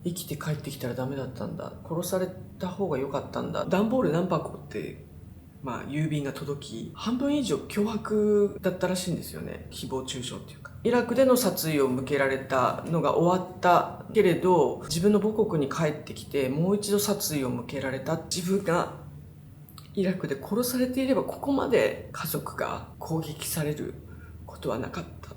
生きて帰ってきたらダメだったんだ、殺された方が良かったんだ、段ボール何箱って郵便が届き、半分以上脅迫だったらしいんですよね。誹謗中傷っていうか、イラクでの殺意を向けられたのが終わったけれど、自分の母国に帰ってきてもう一度殺意を向けられた。自分がイラクで殺されていればここまで家族が攻撃されることはなかった。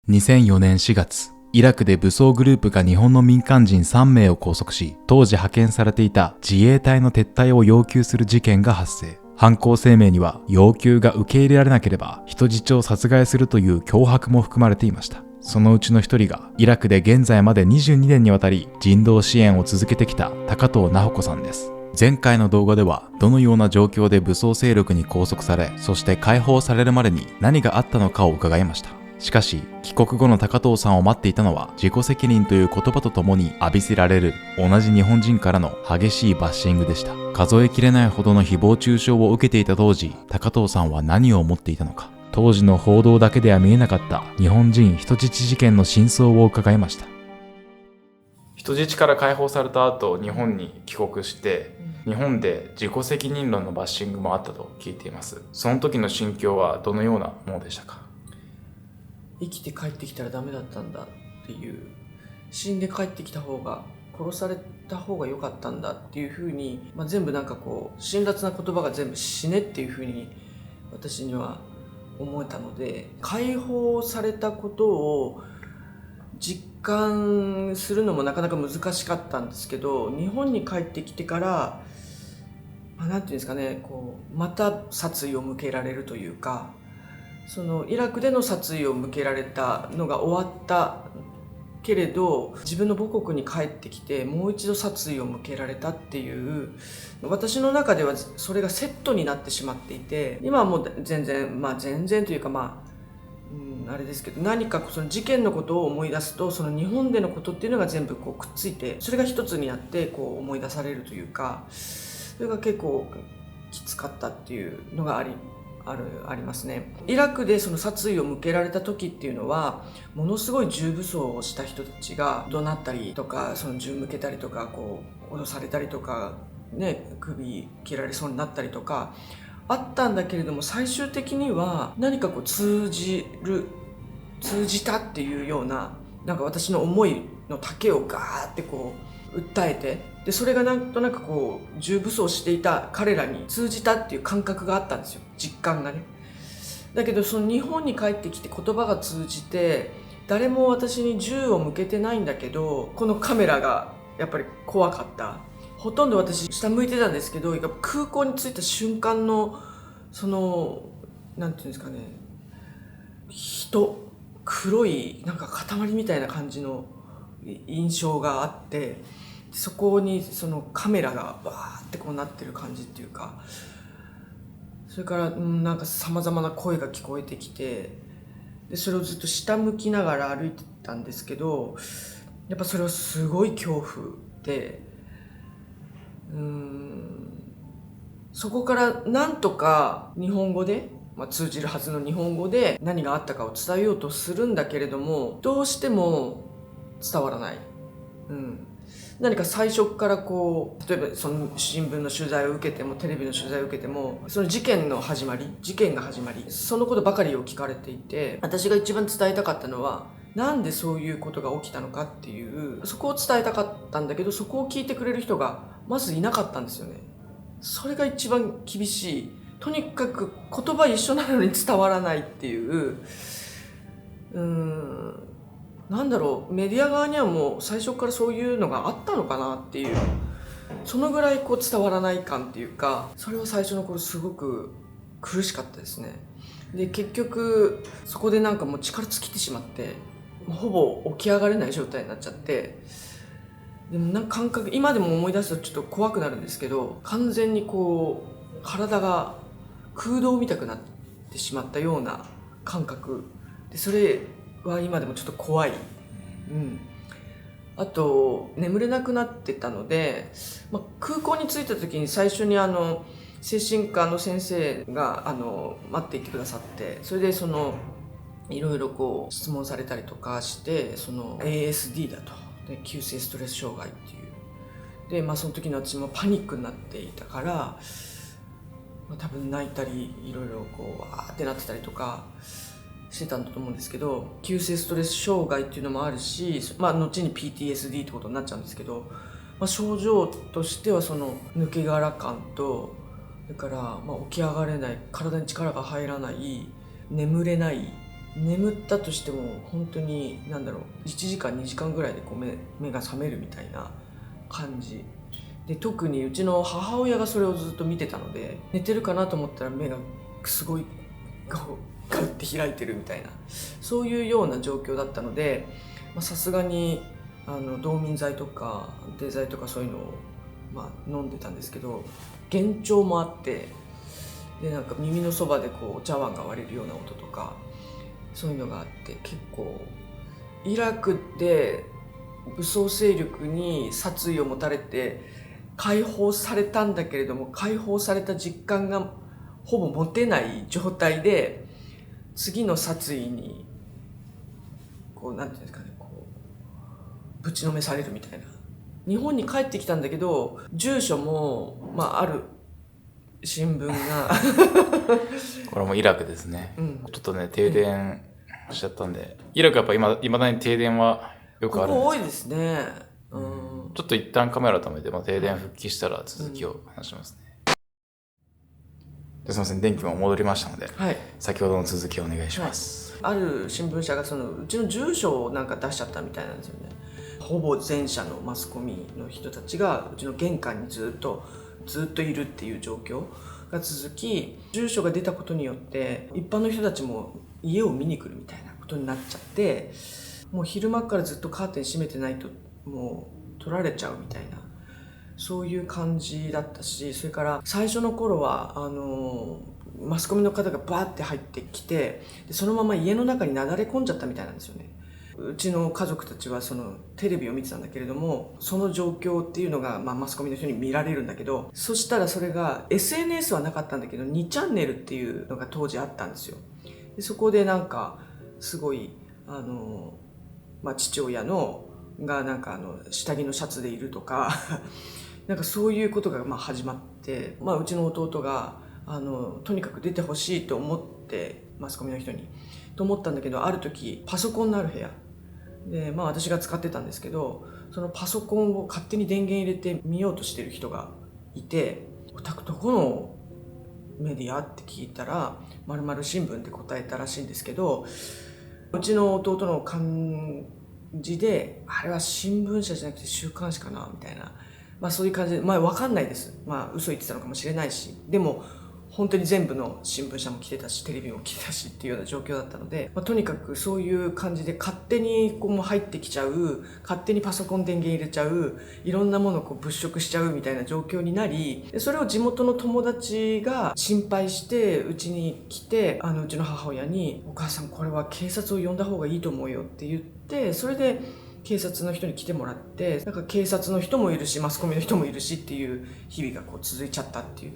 2004年4月、イラクで武装グループが日本の民間人3名を拘束し、当時派遣されていた自衛隊の撤退を要求する事件が発生。犯行声明には、要求が受け入れられなければ人質を殺害するという脅迫も含まれていました。そのうちの一人が、イラクで現在まで22年にわたり人道支援を続けてきた高藤直子さんです。前回の動画では、どのような状況で武装勢力に拘束され、そして解放されるまでに何があったのかを伺いました。しかし、帰国後の高藤さんを待っていたのは、自己責任という言葉とともに浴びせられる同じ日本人からの激しいバッシングでした。数えきれないほどの誹謗中傷を受けていた当時、高藤さんは何を思っていたのか。当時の報道だけでは見えなかった日本人人質事件の真相を伺いました。人質から解放された後、日本に帰国して、日本で自己責任論のバッシングもあったと聞いています。その時の心境はどのようなものでしたか？生きて帰ってきたらダメだったんだっていう、死んで帰ってきた方が、殺された方が良かったんだっていう風に、全部辛辣な言葉が全部死ねっていう風に私には思えたので、解放されたことを実感するのもなかなか難しかったんですけど、日本に帰ってきてからなんていうんですかね、また殺意を向けられるというか、そのイラクでの殺意を向けられたのが終わったけれど、自分の母国に帰ってきてもう一度殺意を向けられたっていう、私の中ではそれがセットになってしまっていて、今はもう全然というかあれですけど、何かその事件のことを思い出すと、その日本でのことっていうのが全部くっついて、それが一つになって思い出されるというか、それが結構きつかったっていうのがありますね。イラクでその殺意を向けられた時っていうのは、ものすごい重武装をした人たちが怒鳴ったりとか、その銃向けたりとか、脅されたりとかね、首切られそうになったりとかあったんだけれども、最終的には何か通じたっていうような、私の思いの丈をガーって訴えて、でそれがなんとなく重武装していた彼らに通じたっていう感覚があったんですよ、実感がね。だけどその日本に帰ってきて言葉が通じて、誰も私に銃を向けてないんだけど、このカメラがやっぱり怖かった。ほとんど私下向いてたんですけど、空港に着いた瞬間のそのなんていうんですかね、黒い塊みたいな感じの印象があって、そこにそのカメラがバーってなってる感じっていうか、それからさまざまな声が聞こえてきて、でそれをずっと下向きながら歩いてたんですけど、やっぱそれはすごい恐怖で、そこからなんとか日本語で、通じるはずの日本語で何があったかを伝えようとするんだけれども、どうしても伝わらない。何か最初から例えばその新聞の取材を受けても、テレビの取材を受けても、その事件が始まり、そのことばかりを聞かれていて、私が一番伝えたかったのは、なんでそういうことが起きたのかっていう、そこを伝えたかったんだけど、そこを聞いてくれる人がまずいなかったんですよね。それが一番厳しい。とにかく言葉一緒なのに伝わらないっていう、メディア側にはもう最初からそういうのがあったのかなっていう、そのぐらい伝わらない感っていうか、それは最初の頃すごく苦しかったですね。で結局そこでもう力尽きてしまって、ほぼ起き上がれない状態になっちゃって、でも感覚、今でも思い出すとちょっと怖くなるんですけど、完全に体が空洞みたくなってしまったような感覚で、それは今でもちょっと怖い。あと眠れなくなってたので、空港に着いた時に最初に精神科の先生が待っていてくださって、それでいろいろ質問されたりとかして、その ASD だと。で急性ストレス障害っていうで、その時の私もパニックになっていたから、多分泣いたりいろいろこうわーってなってたりとかしてたんだと思うんですけど、急性ストレス障害っていうのもあるし、後に PTSD ってことになっちゃうんですけど、症状としてはその抜け殻感と、それから起き上がれない、体に力が入らない、眠れない、眠ったとしても本当に1時間2時間ぐらいでこう目が覚めるみたいな感じで、特にうちの母親がそれをずっと見てたので、寝てるかなと思ったら目がすごいこうガッて開いてるみたいな、そういうような状況だったので、さすがに動眠剤とか安定剤とかそういうのを飲んでたんですけど、幻聴もあって、で耳のそばでこうお茶碗が割れるような音とかそういうのがあって、結構イラクで武装勢力に殺意を持たれて解放されたんだけれども、解放された実感がほぼ持てない状態で次の殺意にこうなんていうんですかね、こうぶちのめされるみたいな。日本に帰ってきたんだけど、住所もある新聞がこれもイラクですね、ちょっとね停電しちゃったんで、イラクやっぱいまだに停電はよくあるんです。ここ多いですね。ちょっと一旦カメラ止めて、停電復帰したら続きを話しますね。すみません、電気も戻りましたので、先ほどの続きをお願いします。ある新聞社がうちの住所を出しちゃったみたいなんですよね。ほぼ全社のマスコミの人たちがうちの玄関にずっといるっていう状況が続き、住所が出たことによって一般の人たちも家を見に来るみたいなことになっちゃって、もう昼間からずっとカーテン閉めてないともう取られちゃうみたいな、そういう感じだったし、それから最初の頃はマスコミの方がバーって入ってきて、でそのまま家の中になだれ込んじゃったみたいなんですよね。うちの家族たちはそのテレビを見てたんだけれども、その状況っていうのがマスコミの人に見られるんだけど、そしたらそれが SNS はなかったんだけど2チャンネルっていうのが当時あったんですよ。でそこですごい父親が下着のシャツでいるとかそういうことが始まって、うちの弟がとにかく出てほしいと思って、マスコミの人にと思ったんだけど、ある時パソコンのある部屋で、私が使ってたんですけど、そのパソコンを勝手に電源入れて見ようとしてる人がいて、お宅どこのメディアって聞いたら〇〇新聞って答えたらしいんですけど、うちの弟の感じで、あれは新聞社じゃなくて週刊誌かなみたいな、そういう感じで、分かんないです。嘘言ってたのかもしれないし、でも本当に全部の新聞社も来てたしテレビも来てたしっていうような状況だったので、とにかくそういう感じで勝手にこう入ってきちゃう、勝手にパソコン電源入れちゃう、いろんなものをこう物色しちゃうみたいな状況になり、それを地元の友達が心配してうちに来て、うちの母親に「お母さんこれは警察を呼んだ方がいいと思うよ」って言って、それで警察の人に来てもらって、警察の人もいるしマスコミの人もいるしっていう日々がこう続いちゃったっていう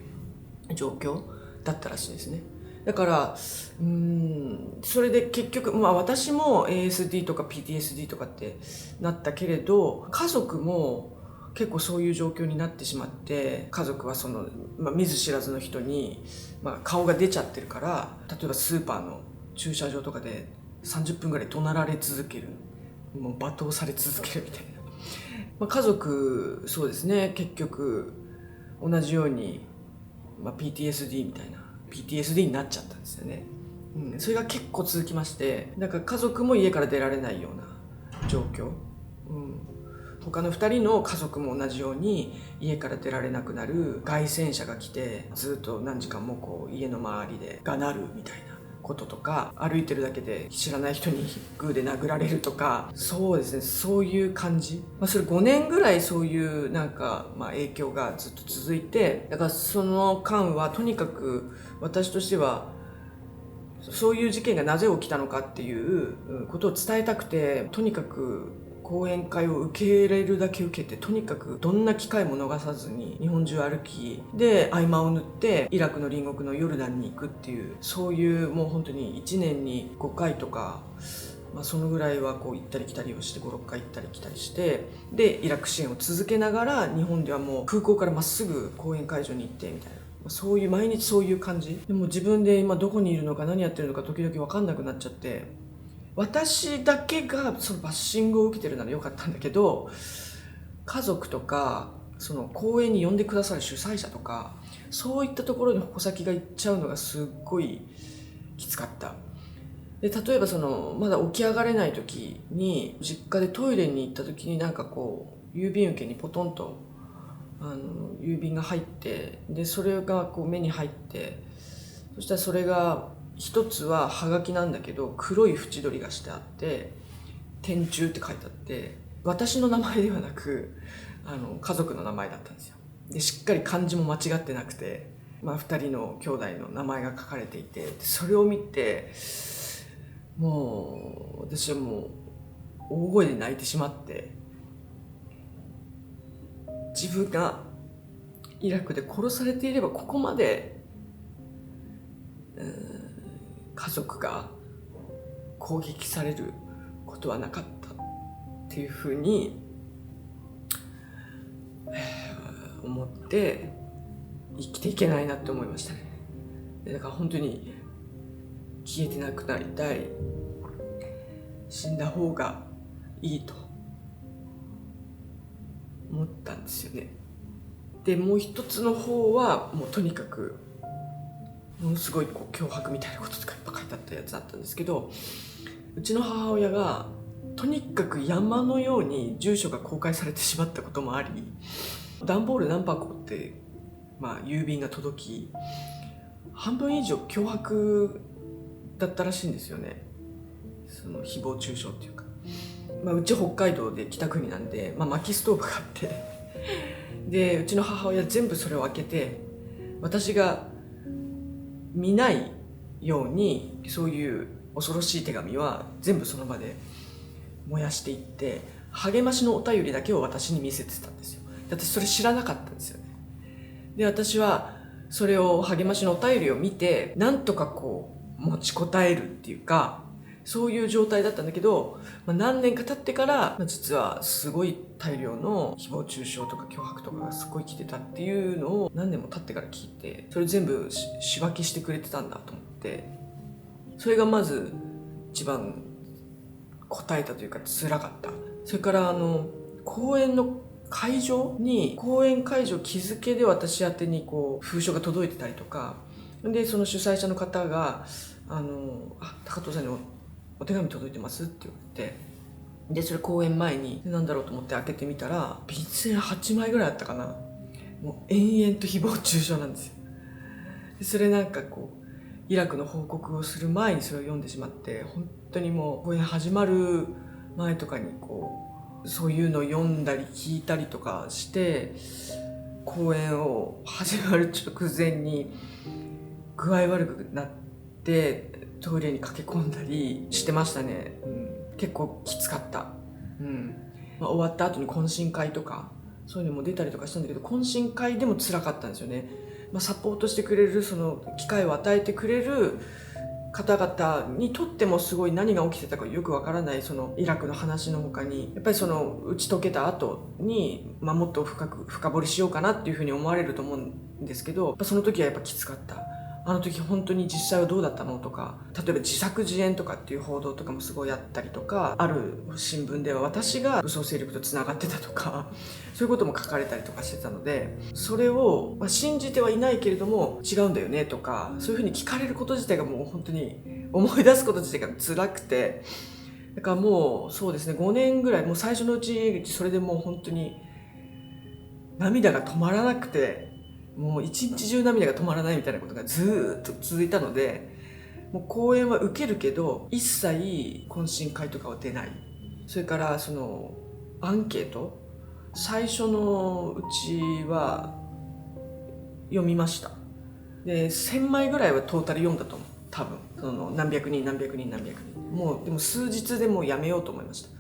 状況だったらしいですね。だからそれで結局、私も ASD とか PTSD とかってなったけれど、家族も結構そういう状況になってしまって、家族はその、見ず知らずの人に、顔が出ちゃってるから、例えばスーパーの駐車場とかで30分ぐらい怒鳴られ続ける、もう罵倒され続けるみたいな、家族そうですね、結局同じようにPTSD みたいな PTSD になっちゃったんですよね。それが結構続きまして、家族も家から出られないような状況、他の2人の家族も同じように家から出られなくなる、街宣車が来てずっと何時間もこう家の周りでがなるみたいなこととか、歩いてるだけで知らない人にグーで殴られるとか、そうですね、そういう感じ、それ5年ぐらいそういう影響がずっと続いて、だからその間はとにかく私としてはそういう事件がなぜ起きたのかっていうことを伝えたくて、とにかく講演会を受け入れるだけ受けて、とにかくどんな機会も逃さずに日本中歩きで合間を縫ってイラクの隣国のヨルダンに行くっていう、そういうもう本当に1年に5回とかそのぐらいはこう行ったり来たりをして5、6回行ったり来たりして、でイラク支援を続けながら日本ではもう空港からまっすぐ講演会場に行ってみたいな、そういう毎日そういう感じで、も自分で今どこにいるのか何やってるのか時々分かんなくなっちゃって、私だけがそのバッシングを受けてるならよかったんだけど、家族とかその講演に呼んでくださる主催者とかそういったところに矛先がいっちゃうのがすっごいきつかった。で例えばまだ起き上がれない時に実家でトイレに行った時になんかこう郵便受けにポトンと郵便が入って、でそれがこう目に入って、そしたらそれが一つはハガキなんだけど黒い縁取りがしてあって天柱って書いてあって、私の名前ではなく家族の名前だったんですよ。でしっかり漢字も間違ってなくて、2人の兄弟の名前が書かれていて、それを見てもう私はもう大声で泣いてしまって、自分がイラクで殺されていればここまで家族が攻撃されることはなかったっていうふうに思って生きていけないなって思いましたね。だから本当に消えてなくなりたい、死んだ方がいいと思ったんですよね。でもう一つの方はもうとにかくものすごいこう脅迫みたいなこととかいっぱい書いてあったやつだったんですけど、うちの母親がとにかく山のように住所が公開されてしまったこともあり、段ボール何箱って郵便が届き、半分以上脅迫だったらしいんですよね。その誹謗中傷っていうか、うち北海道で北国なんで、薪ストーブがあってでうちの母親全部それを開けて、私が見ないようにそういう恐ろしい手紙は全部その場で燃やしていって、励ましのお便りだけを私に見せてたんですよ。私それ知らなかったんですよね。で私はそれを励ましのお便りを見てなんとかこう持ちこたえるっていうか、そういう状態だったんだけど、何年か経ってから実はすごい大量の誹謗中傷とか脅迫とかがすごい来てたっていうのを何年も経ってから聞いて、それ全部仕分けしてくれてたんだと思って、それがまず一番答えたというか辛かった。それから公演の会場に公演会場気づけで私宛てにこう封書が届いてたりとかで、その主催者の方が高藤さんにお手紙届いてますって言って、でそれ公演前になんだろうと思って開けてみたら便箋8枚ぐらいあったかな。もう延々と誹謗中傷なんですよ。でそれなんかこうイラクの報告をする前にそれを読んでしまって、本当にもう公演始まる前とかにこうそういうのを読んだり聞いたりとかして、公演を始まる直前に具合悪くなってトイレに駆け込んだりしてましたね。結構きつかった。終わった後に懇親会とかそういうのも出たりとかしたんだけど、懇親会でも辛かったんですよね。サポートしてくれるその機会を与えてくれる方々にとってもすごい何が起きてたかよくわからない、そのイラクの話の他にやっぱりその打ち解けた後に、もっと深掘りしようかなっていうふうに思われると思うんですけど、やっぱその時はやっぱきつかった。あの時本当に実際はどうだったのとか、例えば自作自演とかっていう報道とかもすごいあったりとか、ある新聞では私が武装勢力とつながってたとかそういうことも書かれたりとかしてたので、それを、信じてはいないけれども違うんだよねとか、そういうふうに聞かれること自体がもう本当に思い出すこと自体が辛くて、だからもうそうですね、5年ぐらいもう最初のうちそれでもう本当に涙が止まらなくて、もう一日中涙が止まらないみたいなことがずーっと続いたので、もう講演は受けるけど一切懇親会とかは出ない。それからそのアンケート、最初のうちは読みました。で1000枚ぐらいはトータル読んだと思う。多分その何百人もうでも数日でもうやめようと思いました。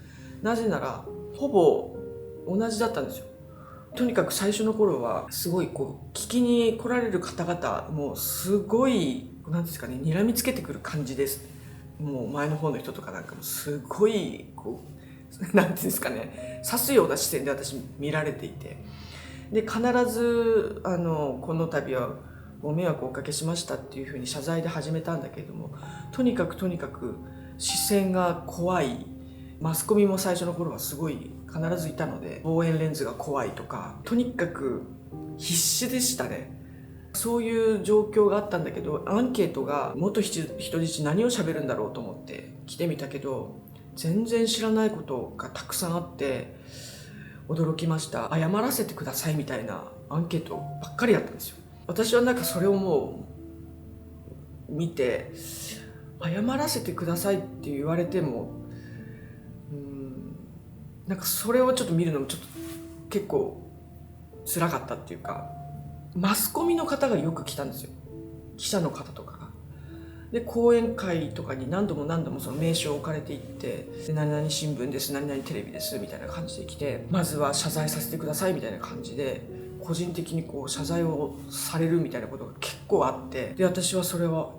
なぜならほぼ同じだったんですよ。とにかく最初の頃はすごいこう聞きに来られる方々もすごいなんですかね、睨みつけてくる感じです。もう前の方の人とかなんかもすごいこうなんていうんですかね、刺すような視線で私見られていて、で必ずこの度はご迷惑をおかけしましたっていうふうに謝罪で始めたんだけれども、とにかく視線が怖い。マスコミも最初の頃はすごい必ずいたので、望遠レンズが怖いとか、とにかく必死でしたね。そういう状況があったんだけど、アンケートが元人質何を喋るんだろうと思って来てみたけど、全然知らないことがたくさんあって驚きました。謝らせてくださいみたいなアンケートばっかりだったんですよ。私はなんかそれをもう見て、謝らせてくださいって言われても、なんかそれをちょっと見るのもちょっと結構辛かったっていうか、マスコミの方がよく来たんですよ。記者の方とかが。で講演会とかに何度もその名刺を置かれていって、で何々新聞です、何々テレビですみたいな感じで来て、まずは謝罪させてくださいみたいな感じで個人的にこう謝罪をされるみたいなことが結構あって、で私はそれは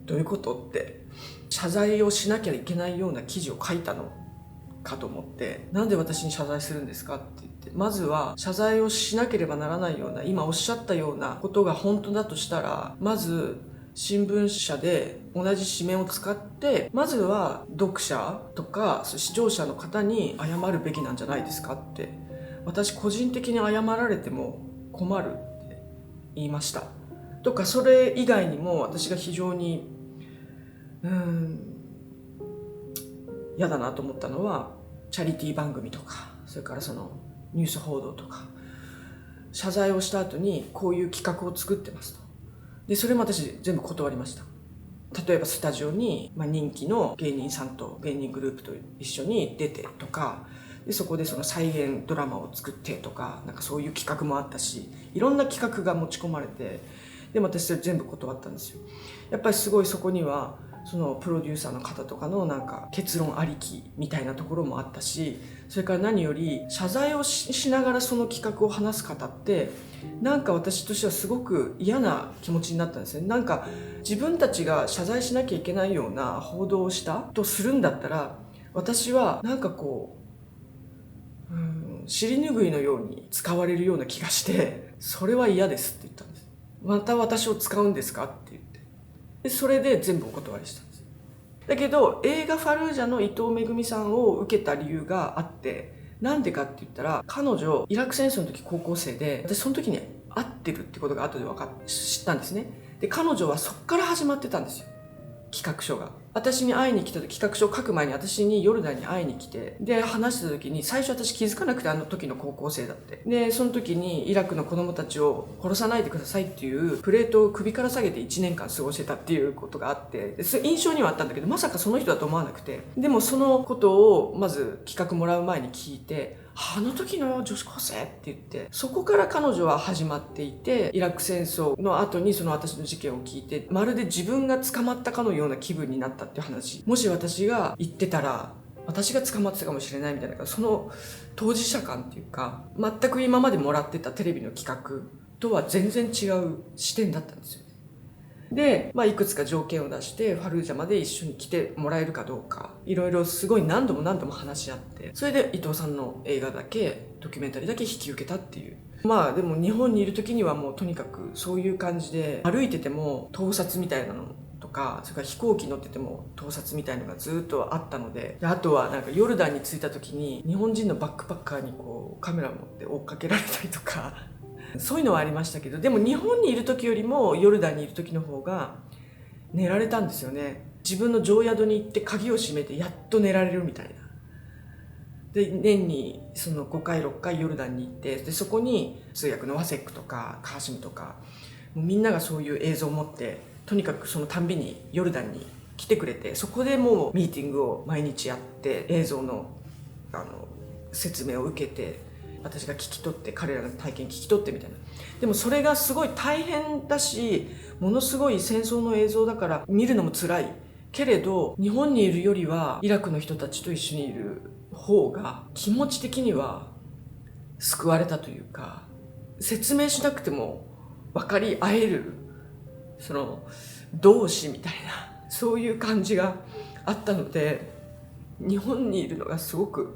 どういうことって、謝罪をしなきゃいけないような記事を書いたのかと思って、なんで私に謝罪するんですかって言って、まずは謝罪をしなければならないような、今おっしゃったようなことが本当だとしたら、まず新聞社で同じ紙面を使って、まずは読者とか視聴者の方に謝るべきなんじゃないですかって、私個人的に謝られても困るって言いました。とか、それ以外にも私が非常に嫌だなと思ったのは、チャリティー番組とか、それからそのニュース報道とか、謝罪をした後にこういう企画を作ってますと。でそれも私全部断りました。例えばスタジオに、人気の芸人さんと芸人グループと一緒に出てとか、でそこでその再現ドラマを作ってとか、なんかそういう企画もあったし、いろんな企画が持ち込まれて、でも私それ全部断ったんですよ。やっぱりすごいそこにはそのプロデューサーの方とかのなんか結論ありきみたいなところもあったし、それから何より謝罪を しながらその企画を話す方って、なんか私としてはすごく嫌な気持ちになったんですね。なんか自分たちが謝罪しなきゃいけないような報道をしたとするんだったら、私はなんかこう尻拭いのように使われるような気がして、それは嫌ですって言ったんです。また私を使うんですかって言って、でそれで全部お断りしたんです。だけど映画ファルージャの伊藤めぐみさんを受けた理由があって、なんでかって言ったら、彼女イラク戦争の時高校生で、私その時に会ってるってことが後で知ったんですね。で彼女はそっから始まってたんですよ、企画書が。私に会いに来た時、企画書を書く前に私にヨルダンに会いに来て、で話した時に最初私気づかなくて、あの時の高校生だって。でその時にイラクの子供たちを殺さないでくださいっていうプレートを首から下げて1年間過ごしてたっていうことがあって、印象にはあったんだけど、まさかその人だと思わなくて、でもそのことをまず企画もらう前に聞いて、あの時の女子高生って言って、そこから彼女は始まっていて、イラク戦争の後にその私の事件を聞いて、まるで自分が捕まったかのような気分になったっていう話。もし私が言ってたら私が捕まってたかもしれないみたいな、その当事者感っていうか、全く今までもらってたテレビの企画とは全然違う視点だったんですよ。で、いくつか条件を出してファルージャまで一緒に来てもらえるかどうか、いろいろすごい何度も話し合って、それで伊藤さんの映画だけ、ドキュメンタリーだけ引き受けたっていう。でも日本にいる時にはもうとにかくそういう感じで、歩いてても盗撮みたいなのとか、それから飛行機乗ってても盗撮みたいなのがずっとあったので、あとはなんかヨルダンに着いた時に日本人のバックパッカーにこうカメラ持って追っかけられたりとかそういうのはありましたけど、でも日本にいる時よりもヨルダンにいる時の方が寝られたんですよね。自分の常宿に行って鍵を閉めてやっと寝られるみたいな。で年にその5回6回ヨルダンに行って、でそこに通訳のワセックとかカーシムとか、もうみんながそういう映像を持って、とにかくそのたんびにヨルダンに来てくれて、そこでもうミーティングを毎日やって、映像の説明を受けて、私が聞き取って、彼らの体験聞き取ってみたいな。でもそれがすごい大変だし、ものすごい戦争の映像だから見るのも辛いけれど、日本にいるよりはイラクの人たちと一緒にいる方が気持ち的には救われたというか、説明しなくても分かり合える、その同志みたいなそういう感じがあったので、日本にいるのがすごく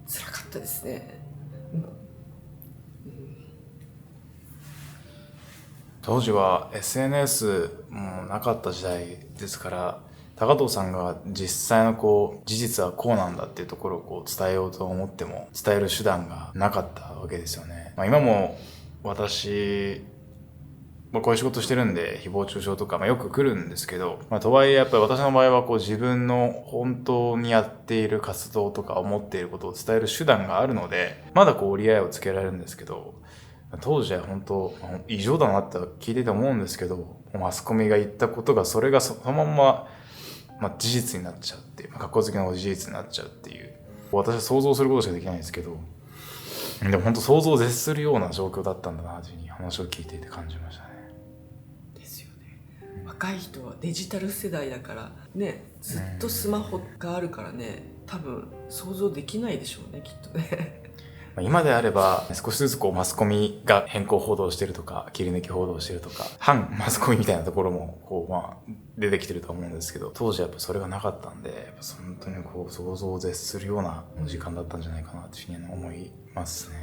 辛かったですね。当時は SNS もなかった時代ですから、高藤さんが実際の事実はこうなんだっていうところを伝えようと思っても伝える手段がなかったわけですよね。今も私、こういう仕事してるんで誹謗中傷とか、よく来るんですけど、とはいえやっぱり私の場合は自分の本当にやっている活動とか思っていることを伝える手段があるので、まだ折り合いをつけられるんですけど、当時は本当異常だなって聞いてて思うんですけど、マスコミが言ったことがそれがそのまま、事実になっちゃうっていう、格好好きな事実になっちゃうっていう、私は想像することしかできないんですけど、でも本当想像を絶するような状況だったんだなというふうに話を聞いていて感じましたね。ですよね。若い人はデジタル世代だからね、ずっとスマホがあるからね、多分想像できないでしょうね、きっとね。今であれば少しずつマスコミが変更報道してるとか切り抜き報道してるとか反マスコミみたいなところも出てきてると思うんですけど、当時はやっぱそれがなかったんで、やっぱ本当に想像を絶するような時間だったんじゃないかなというふうに思いますね。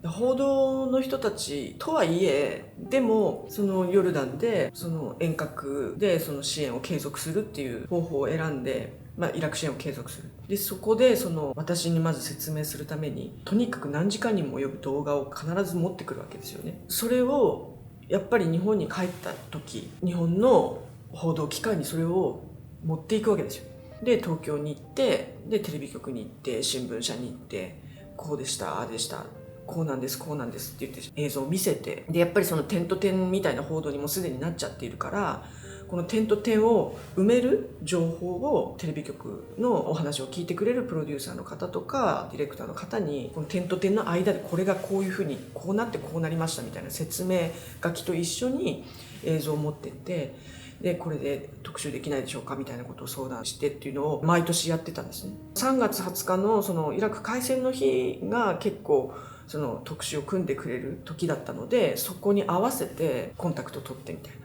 報道の人たちとはいえ、でもそのヨルダンでその遠隔でその支援を継続するっていう方法を選んで、イラク支援を継続する。でそこで私にまず説明するためにとにかく何時間にも及ぶ動画を必ず持ってくるわけですよね。それをやっぱり日本に帰った時、日本の報道機関にそれを持っていくわけですよ。で東京に行って、でテレビ局に行って、新聞社に行って、こうでした、ああでした、こうなんですこうなんですって言って映像を見せて、でやっぱりその点と点みたいな報道にもすでになっちゃっているから、この点と点を埋める情報をテレビ局のお話を聞いてくれるプロデューサーの方とかディレクターの方に、この点と点の間でこれがこういうふうにこうなってこうなりましたみたいな説明書きと一緒に映像を持ってって、でこれで特集できないでしょうかみたいなことを相談してっていうのを毎年やってたんですね。3月20日のそのイラク開戦の日が結構その特集を組んでくれる時だったので、そこに合わせてコンタクトを取ってみたいな。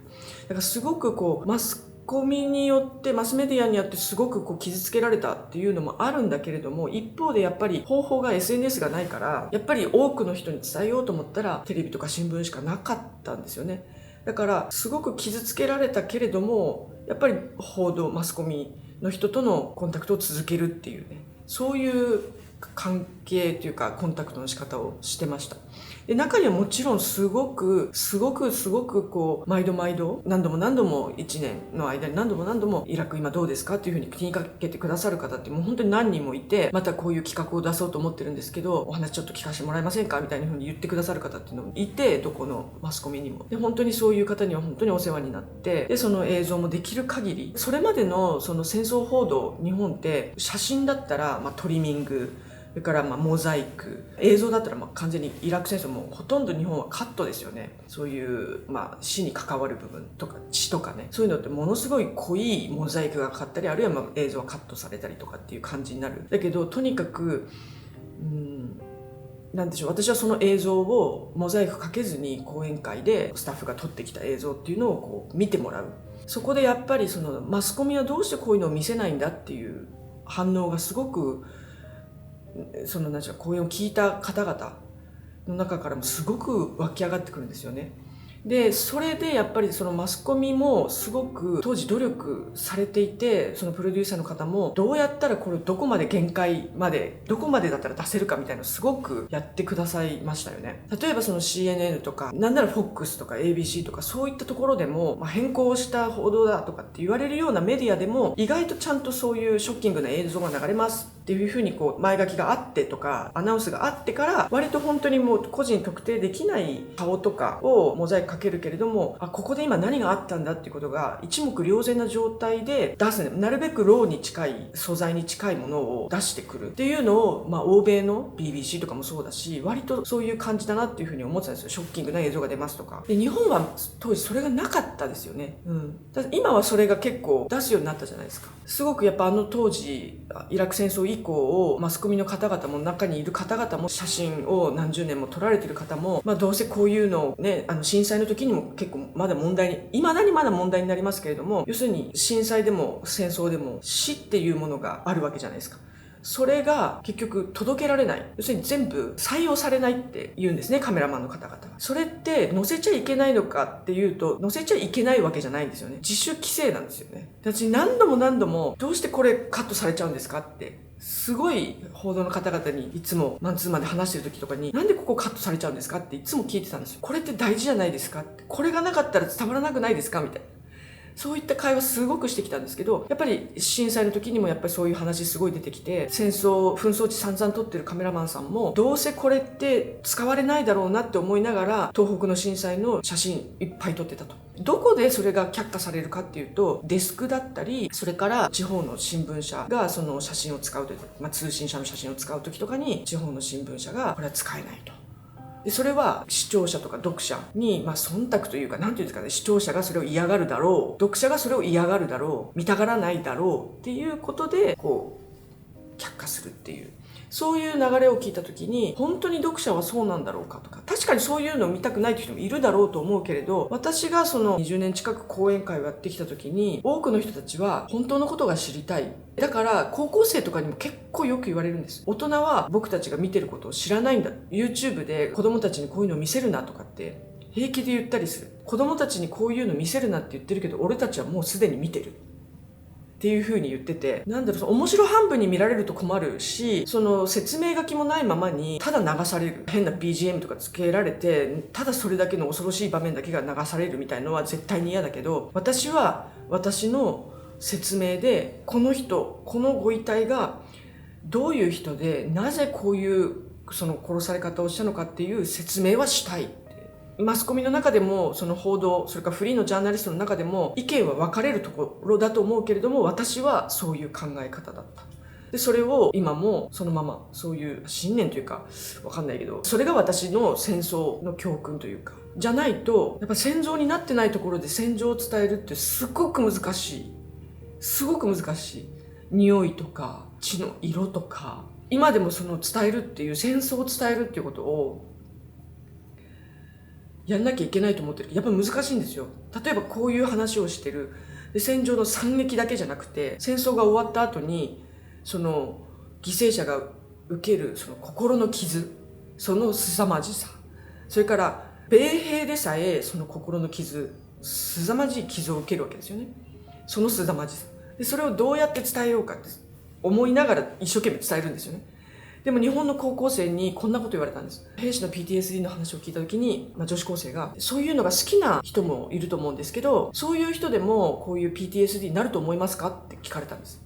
だからすごくマスコミによって、マスメディアによってすごく傷つけられたっていうのもあるんだけれども、一方でやっぱり方法が SNS がないから、やっぱり多くの人に伝えようと思ったらテレビとか新聞しかなかったんですよね。だからすごく傷つけられたけれども、やっぱり報道マスコミの人とのコンタクトを続けるっていうね、そういう関係というかコンタクトの仕方をしてました。で中にはもちろんすごく毎度何度も1年の間に何度もイラク今どうですかっていうふうに気にかけてくださる方ってもう本当に何人もいて、またこういう企画を出そうと思ってるんですけど、お話ちょっと聞かせてもらえませんかみたいなふうに言ってくださる方っていうのもいて、どこのマスコミにも。で本当にそういう方には本当にお世話になって、でその映像もできる限り、それまでのその戦争報道、日本って写真だったらトリミング、それからモザイク、映像だったら完全にイラク戦争もほとんど日本はカットですよね。そういう死に関わる部分とか血とかね、そういうのってものすごい濃いモザイクがかかったり、あるいは映像はカットされたりとかっていう感じになる。だけどとにかくなんでしょう、私はその映像をモザイクかけずに講演会でスタッフが撮ってきた映像っていうのを見てもらう。そこでやっぱりそのマスコミはどうしてこういうのを見せないんだっていう反応がすごく、その講演を聞いた方々の中からもすごく湧き上がってくるんですよね。でそれでやっぱりそのマスコミもすごく当時努力されていて、そのプロデューサーの方もどうやったらこれどこまで限界までどこまでだったら出せるかみたいなのをすごくやってくださいましたよね。例えばその CNN とかなんなら FOX とか ABC とかそういったところでも、変更した報道だとかって言われるようなメディアでも意外とちゃんとそういうショッキングな映像が流れますっていうふうに前書きがあってとかアナウンスがあってから、割と本当にもう個人特定できない顔とかをモザイクかけるけれども、ここで今何があったんだっていうことが一目瞭然な状態で出す、なるべくローに近い素材に近いものを出してくるっていうのを、欧米の BBC とかもそうだし、割とそういう感じだなっていうふうに思ってたんですよ。ショッキングな映像が出ますとか。で日本は当時それがなかったですよね。だ今はそれが結構出すようになったじゃないですか。すごくやっぱ当時イラク戦争以降マスコミの方々も中にいる方々も写真を何十年も撮られてる方も、どうせこういうのをね、震災の時にも結構まだ問題に、未だにまだ問題になりますけれども、要するに震災でも戦争でも死っていうものがあるわけじゃないですか。それが結局届けられない。要するに全部採用されないって言うんですね、カメラマンの方々が。それって載せちゃいけないのかっていうと、載せちゃいけないわけじゃないんですよね。自主規制なんですよね。私何度もどうしてこれカットされちゃうんですかって。すごい報道の方々にいつもマンツーマンで話してる時とかに、なんでここカットされちゃうんですかっていつも聞いてたんですよ。これって大事じゃないですかって。これがなかったら伝わらなくないですかみたいな。そういった会話すごくしてきたんですけど、やっぱり震災の時にもやっぱりそういう話すごい出てきて、紛争地散々撮ってるカメラマンさんも、どうせこれって使われないだろうなって思いながら、東北の震災の写真いっぱい撮ってたと。どこでそれが却下されるかっていうと、デスクだったり、それから地方の新聞社がその写真を使うとき、通信社の写真を使う時とかに、地方の新聞社がこれは使えないと。でそれは視聴者とか読者に、忖度というか、なんていうんですかね、視聴者がそれを嫌がるだろう、読者がそれを嫌がるだろう、見たがらないだろうっていうことで、却下するっていう。そういう流れを聞いたときに、本当に読者はそうなんだろうかとか、確かにそういうのを見たくないという人もいるだろうと思うけれど、私がその20年近く講演会をやってきたときに、多くの人たちは本当のことが知りたい。だから高校生とかにも結構よく言われるんです。大人は僕たちが見てることを知らないんだ。YouTube で子供たちにこういうのを見せるなとかって平気で言ったりする。子供たちにこういうの見せるなって言ってるけど、俺たちはもうすでに見てる。っていう風に言ってて、面白半分に見られると困るし、その説明書きもないままにただ流される、変な BGM とかつけられて、ただそれだけの恐ろしい場面だけが流されるみたいのは絶対に嫌だけど、私は私の説明でこのご遺体がどういう人で、なぜこういうその殺され方をしたのかっていう説明はしたい。マスコミの中でも、その報道、それからフリーのジャーナリストの中でも意見は分かれるところだと思うけれども、私はそういう考え方だった。で、それを今もそのまま、そういう信念というか、分かんないけど、それが私の戦争の教訓というか、じゃないと、やっぱ戦場になってないところで戦場を伝えるってすごく難しい。すごく難しい。匂いとか、血の色とか、今でもその伝えるっていう、戦争を伝えるっていうことを、やんなきゃいけないと思ってる。やっぱ難しいんですよ。例えばこういう話をしてる。で、戦場の惨劇だけじゃなくて、戦争が終わった後に、その犠牲者が受けるその心の傷、その凄まじさ。それから、米兵でさえその心の傷、凄まじい傷を受けるわけですよね。その凄まじさ。で、それをどうやって伝えようかって思いながら一生懸命伝えるんですよね。でも日本の高校生にこんなこと言われたんです。兵士の PTSD の話を聞いた時に、女子高生が、そういうのが好きな人もいると思うんですけど、そういう人でもこういう PTSD になると思いますかって聞かれたんです。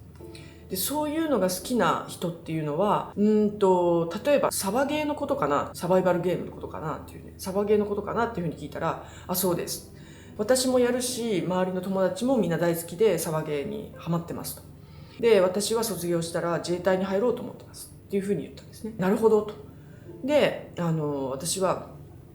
で、そういうのが好きな人っていうのは、例えばサバゲーのことかな、サバイバルゲームのことかなっていうね、サバゲーのことかなっていうふうに聞いたら、あ、そうです。私もやるし、周りの友達もみんな大好きでサバゲーにハマってますと。で、私は卒業したら自衛隊に入ろうと思ってます。っていうふうに言ったんですね。なるほどと。で、私は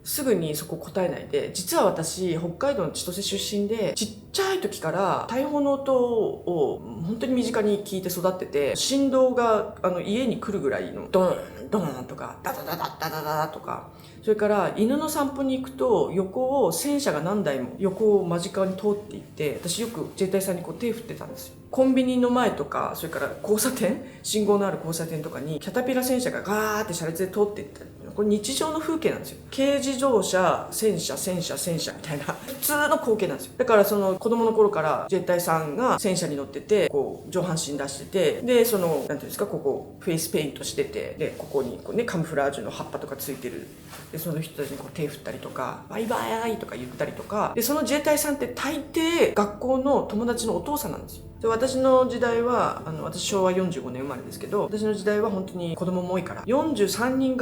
すぐにそこ答えないで、実は私北海道の千歳出身で、ちっちゃい時から大砲の音を本当に身近に聞いて育ってて、振動が家に来るぐらいのドーンドーンとかダダダダダダダダとか、それから犬の散歩に行くと横を戦車が何台も横を間近に通っていって、私よく自衛隊さんに手振ってたんですよ。コンビニの前とか、それから交差点、信号のある交差点とかにキャタピラ戦車がガーって車列で通っていったり、これ日常の風景なんですよ。軽自動車、戦車みたいな普通の光景なんですよ。だからその子供の頃から自衛隊さんが戦車に乗ってて、上半身出してて、でそのなんていうんですか、ここフェイスペイントしてて、でここにカムフラージュの葉っぱとかついてる。でその人たちに手振ったりとか、バイバイとか言ったりとか、でその自衛隊さんって大抵学校の友達のお父さんなんですよ。で私の時代は私昭和45年生まれですけど、私の時代は本当に子供も多いから43人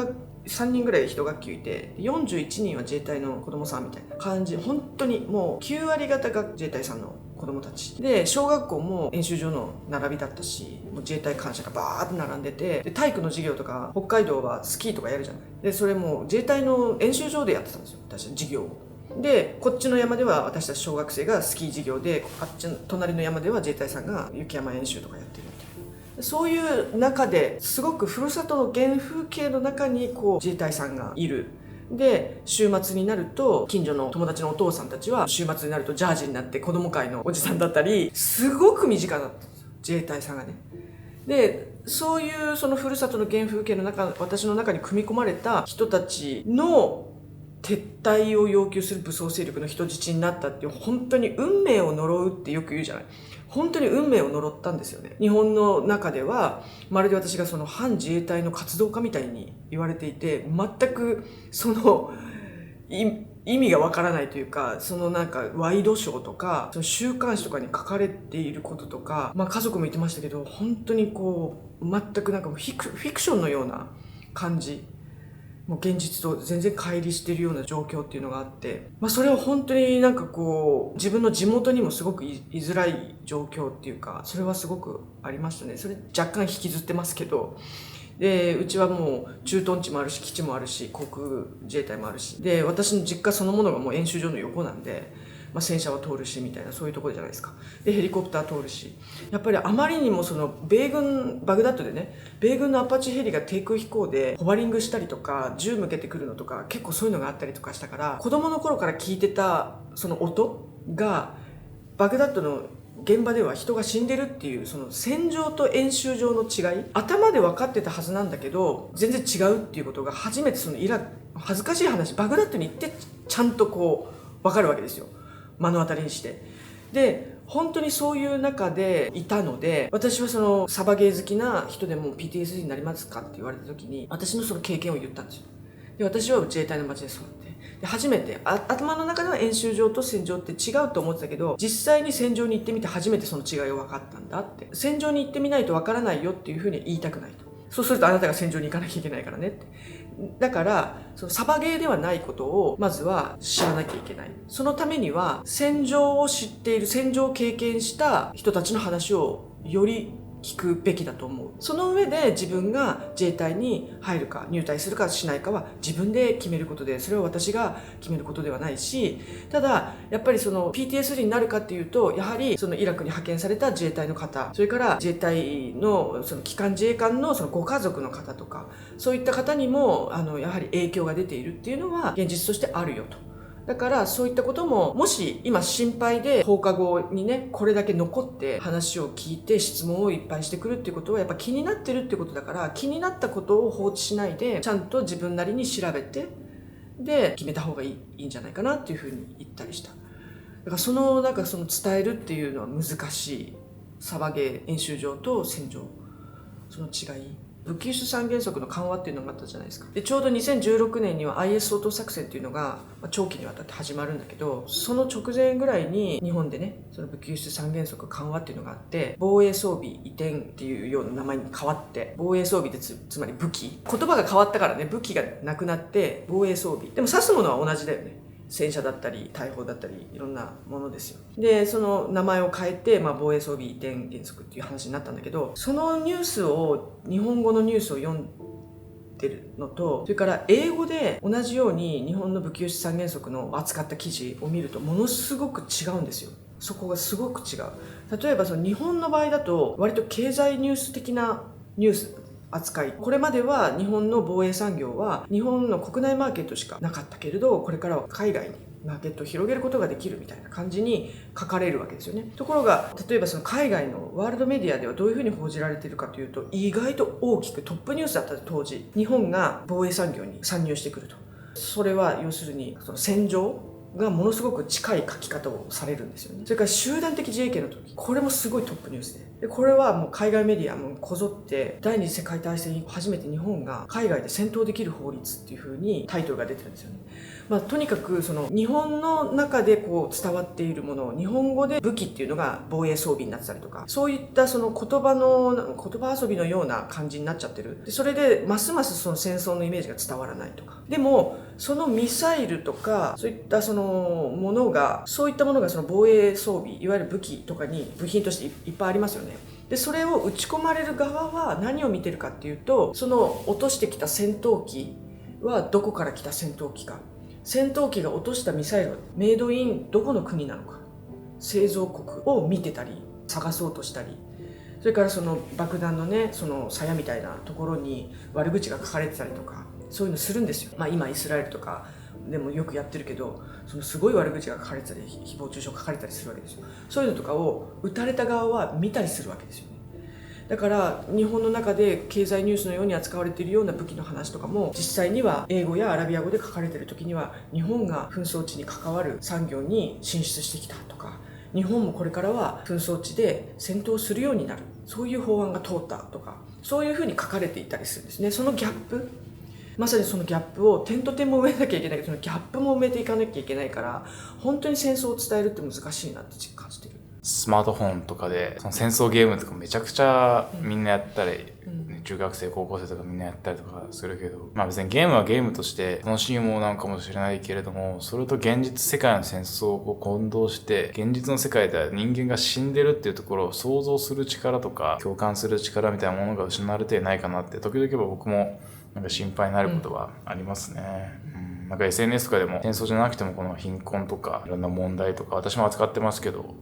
ぐらい一学級いて、41人は自衛隊の子供さんみたいな感じ。本当にもう9割方が自衛隊さんの子供たちで、小学校も演習場の並びだったし、もう自衛隊官舎がバーって並んでて、で体育の授業とか北海道はスキーとかやるじゃない。でそれも自衛隊の演習場でやってたんですよ、私は授業を。でこっちの山では私たち小学生がスキー授業で、あっちの隣の山では自衛隊さんが雪山演習とかやってるみたいな。そういう中ですごくふるさとの原風景の中にこう自衛隊さんがいる。で週末になると近所の友達のお父さんたちは週末になるとジャージになって子供会のおじさんだったり、すごく身近だったんですよ、自衛隊さんがね。でそういうそのふるさとの原風景の中、私の中に組み込まれた人たちの撤退を要求する武装勢力の人質になったっていう、本当に運命を呪うってよく言うじゃない。本当に運命を呪ったんですよね。日本の中ではまるで私がその反自衛隊の活動家みたいに言われていて、全くその意味がわからないというか、そのなんかワイドショーとかその週刊誌とかに書かれていることとか、家族も言ってましたけど、本当にこう全くなんかフィクションのような感じ、もう現実と全然乖離しているような状況っていうのがあって、それは本当になんかこう自分の地元にもすごく居づらい状況っていうか、それはすごくありましたね。それ若干引きずってますけど、でうちはもう駐屯地もあるし基地もあるし航空自衛隊もあるし、で私の実家そのものがもう演習場の横なんで、戦車は通るしみたいな、そういうところじゃないですか。でヘリコプター通るし、やっぱりあまりにもその米軍バグダッドでね、米軍のアパッチヘリが低空飛行でホバリングしたりとか銃向けてくるのとか、結構そういうのがあったりとかしたから、子供の頃から聞いてたその音がバグダッドの現場では人が死んでるっていう、その戦場と演習場の違い、頭で分かってたはずなんだけど全然違うっていうことが初めてその恥ずかしい話、バグダッドに行ってちゃんとこう分かるわけですよ、目の当たりにして。で本当にそういう中でいたので、私はそのサバゲー好きな人でも PTSD になりますかって言われた時に、私のその経験を言ったんですよ。で私は自衛隊の町で育って、で初めて頭の中では演習場と戦場って違うと思ってたけど、実際に戦場に行ってみて初めてその違いが分かったんだって。戦場に行ってみないと分からないよっていうふうに言いたくないと。そうするとあなたが戦場に行かなきゃいけないからねって。だからそのサバゲーではないことをまずは知らなきゃいけない。そのためには戦場を知っている、戦場を経験した人たちの話をより聞くべきだと思う。その上で自分が自衛隊に入るか入隊するかしないかは自分で決めることで、それは私が決めることではないし、ただやっぱりその PTSD になるかっていうと、やはりそのイラクに派遣された自衛隊の方、それから自衛隊のその基幹自衛官のそのご家族の方とか、そういった方にもやはり影響が出ているっていうのは現実としてあるよと。だからそういったことも、もし今心配で放課後にねこれだけ残って話を聞いて質問をいっぱいしてくるっていうことはやっぱ気になってるってことだから、気になったことを放置しないでちゃんと自分なりに調べて、で決めた方がいいんじゃないかなっていうふうに言ったりした。だからその伝えるっていうのは難しい。サバゲー演習場と戦場、その違い、武器輸出三原則の緩和っていうのがあったじゃないですか。でちょうど2016年には IS 掃討作戦っていうのが長期にわたって始まるんだけど、その直前ぐらいに日本でねその武器輸出三原則緩和っていうのがあって、防衛装備移転っていうような名前に変わって、防衛装備で つまり武器、言葉が変わったからね、武器がなくなって防衛装備、でも指すものは同じだよね。戦車だったり大砲だったりいろんなものですよ。でその名前を変えて、防衛装備移転原則っていう話になったんだけど、そのニュースを、日本語のニュースを読んでるのと、それから英語で同じように日本の武器輸出三原則の扱った記事を見るとものすごく違うんですよ。そこがすごく違う。例えばその日本の場合だと割と経済ニュース的なニュース扱い、これまでは日本の防衛産業は日本の国内マーケットしかなかったけれど、これからは海外にマーケットを広げることができるみたいな感じに書かれるわけですよね。ところが例えばその海外のワールドメディアではどういうふうに報じられているかというと、意外と大きくトップニュースだった当時、日本が防衛産業に参入してくると。それは要するにその戦場がものすごく近い書き方をされるんですよね。それから集団的自衛権の時、これもすごいトップニュースで、これはもう海外メディアもこぞって第二次世界大戦以降初めて日本が海外で戦闘できる法律っていう風にタイトルが出てるんですよね。とにかくその日本の中でこう伝わっているものを日本語で武器っていうのが防衛装備になってたりとか、そういったその言葉遊びのような感じになっちゃってる。でそれでますますその戦争のイメージが伝わらないとか。でもそのミサイルとかそういったそのものが、そういったものがその防衛装備、いわゆる武器とかに部品としていっぱいありますよね。でそれを打ち込まれる側は何を見てるかっていうと、その落としてきた戦闘機はどこから来た戦闘機か、戦闘機が落としたミサイルはメイドインどこの国なのか、製造国を見てたり探そうとしたり、それからその爆弾のね、その鞘みたいなところに悪口が書かれてたりとか、そういうのするんですよ。今イスラエルとかでもよくやってるけど、そのすごい悪口が書かれてたり、誹謗中傷書かれたりするわけですよ。そういうのとかを撃たれた側は見たりするわけですよね。だから日本の中で経済ニュースのように扱われているような武器の話とかも、実際には英語やアラビア語で書かれている時には、日本が紛争地に関わる産業に進出してきたとか、日本もこれからは紛争地で戦闘するようになる、そういう法案が通ったとか、そういうふうに書かれていたりするんですね。そのギャップ、まさにそのギャップを点と点も埋めなきゃいけないけど、そのギャップも埋めていかなきゃいけないから、本当に戦争を伝えるって難しいなって感じてる。スマートフォンとかでその戦争ゲームとかめちゃくちゃみんなやったり、中学生高校生とかみんなやったりとかするけど、別にゲームはゲームとして楽しいものなのかもしれないけれども、それと現実世界の戦争を混同して、現実の世界では人間が死んでるっていうところを想像する力とか共感する力みたいなものが失われていないかなって、時々僕もなんか心配になることはありますね。なんか SNS とかでも戦争じゃなくてもこの貧困とかいろんな問題とか私も扱ってますけど、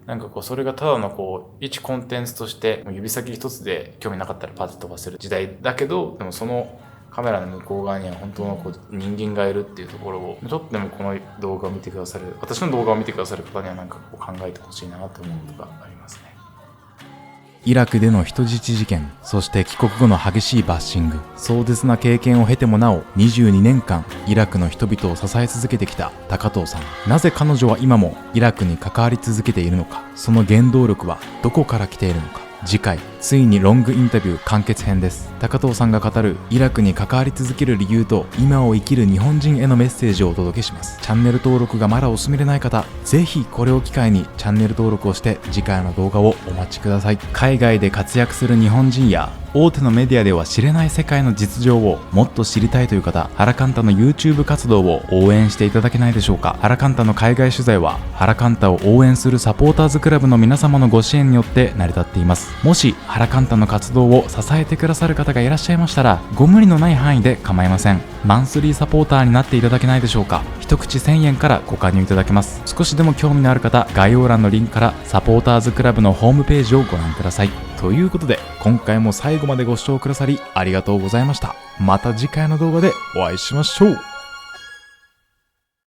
なんかそれがただの一コンテンツとして指先一つで興味なかったらパッと飛ばせる時代だけど、でもそのカメラの向こう側には本当の人間がいるっていうところをちょっとでもこの動画を見てくださる、私の動画を見てくださる方にはなんか考えてほしいなと思うことがありますね。イラクでの人質事件、そして帰国後の激しいバッシング、壮絶な経験を経てもなお22年間イラクの人々を支え続けてきた高藤さん。なぜ彼女は今もイラクに関わり続けているのか、その原動力はどこから来ているのか。次回、ついにロングインタビュー完結編です。高藤さんが語るイラクに関わり続ける理由と今を生きる日本人へのメッセージをお届けします。チャンネル登録がまだお済みでない方、ぜひこれを機会にチャンネル登録をして次回の動画をお待ちください。海外で活躍する日本人や大手のメディアでは知れない世界の実情をもっと知りたいという方、ハラカンタの YouTube 活動を応援していただけないでしょうか。ハラカンタの海外取材はハラカンタを応援するサポーターズクラブの皆様のご支援によって成り立っています。もしハラカンタの活動を支えてくださる方がいらっしゃいましたら、ご無理のない範囲で構いません。マンスリーサポーターになっていただけないでしょうか。一口1000円からご加入いただけます。少しでも興味のある方、概要欄のリンクからサポーターズクラブのホームページをご覧ください。ということで、今回も最後までご視聴くださりありがとうございました。また次回の動画でお会いしましょう。